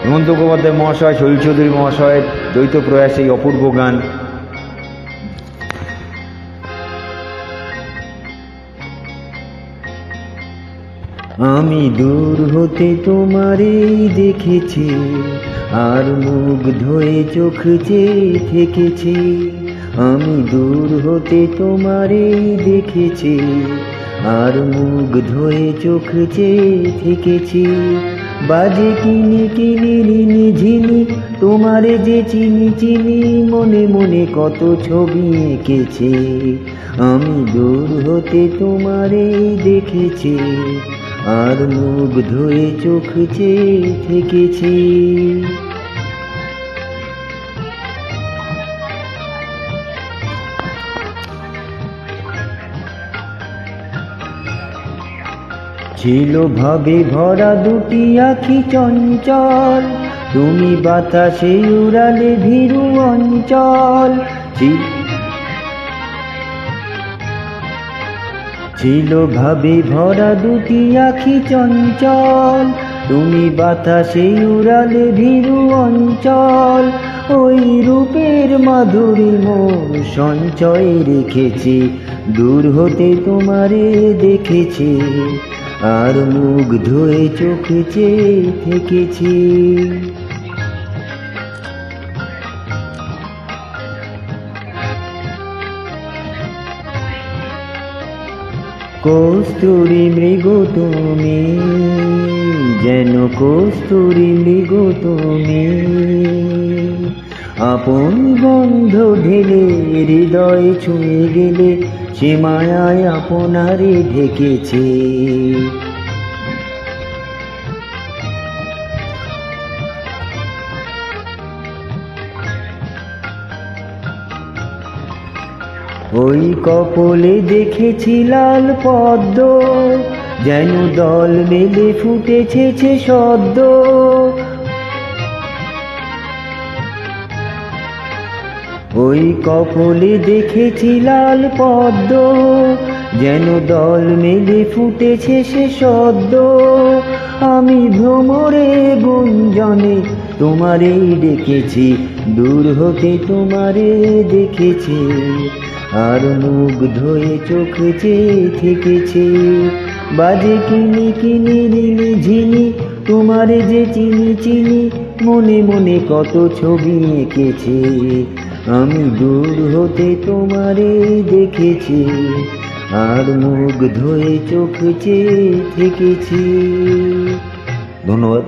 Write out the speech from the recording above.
হেমন্ত মুখোপাধ্যায় মহাশয়, সলিল চৌধুরী মহাশয়ের দ্বৈত প্রয়াসে এই অপূর্ব গান। আমি দূর হতে তোমারই দেখেছি, আর মুগ্ধ হয়ে চোখ চেয়ে থেকেছি। আমি দূর হতে তোমারই দেখেছি, আর মুগ্ধ হয়ে চোখ চেয়ে থেকেছি। বাজে কিনি কিনি রিনি ঝিনি, তোমারে যে চিনি চিনি, মনে মনে কত ছবি এঁকেছি। আমি দূর হতে তোমারে দেখেছি, আর মুগ্ধ হয়ে চোখ চেয়ে থেকেছি। ছিল ভাবে ভরা দুটি আখি চঞ্চল, তুমি বাতাসে উড়ালে ভীরু অঞ্চল। ছিল ভাবে ভরা দুটি আখি চঞ্চল, তুমি বাতাসে উড়ালে ভীরু অঞ্চল। ওই রূপের মাধুরী মন সঞ্চয় রেখেছি, দূর হতে তোমারে দেখেছি, আর মুগ্ধ হয়ে চোখ চেয়ে থেকেছি। কস্তুরী মৃগ তুমি, যেন কস্তুরী মৃগ তুমি, আপন গন্ধ ঢেলে হৃদয় ছুঁয়ে গেলে, সে মায়ায় আপনারে ঢেকেছে। ওই কপলে দেখেছি লাল পদ্ম, যেন দল মেলে ফুটেছে সদ্য। ওই কপলে দেখেছি লাল পদ্ম, যেন দল মেলে ফুটেছে সে সদ্য। আমি ভ্রমরে গুঞ্জনে তোমারেই ডেকেছি, দূর হতে তোমারে দেখেছি, আর মুগ্ধ হয়ে চোখ চেয়ে থেকেছি। বাজে কিনি কিনি রিনি ঝিনি, তোমারে যে চিনি চিনি, মনে মনে কত ছবি এঁকেছি। আমি দূর হতে তোমারে দেখেছি, আর মুগ্ধ হয়ে চোখ চেয়ে থেকেছি। ধন্যবাদ।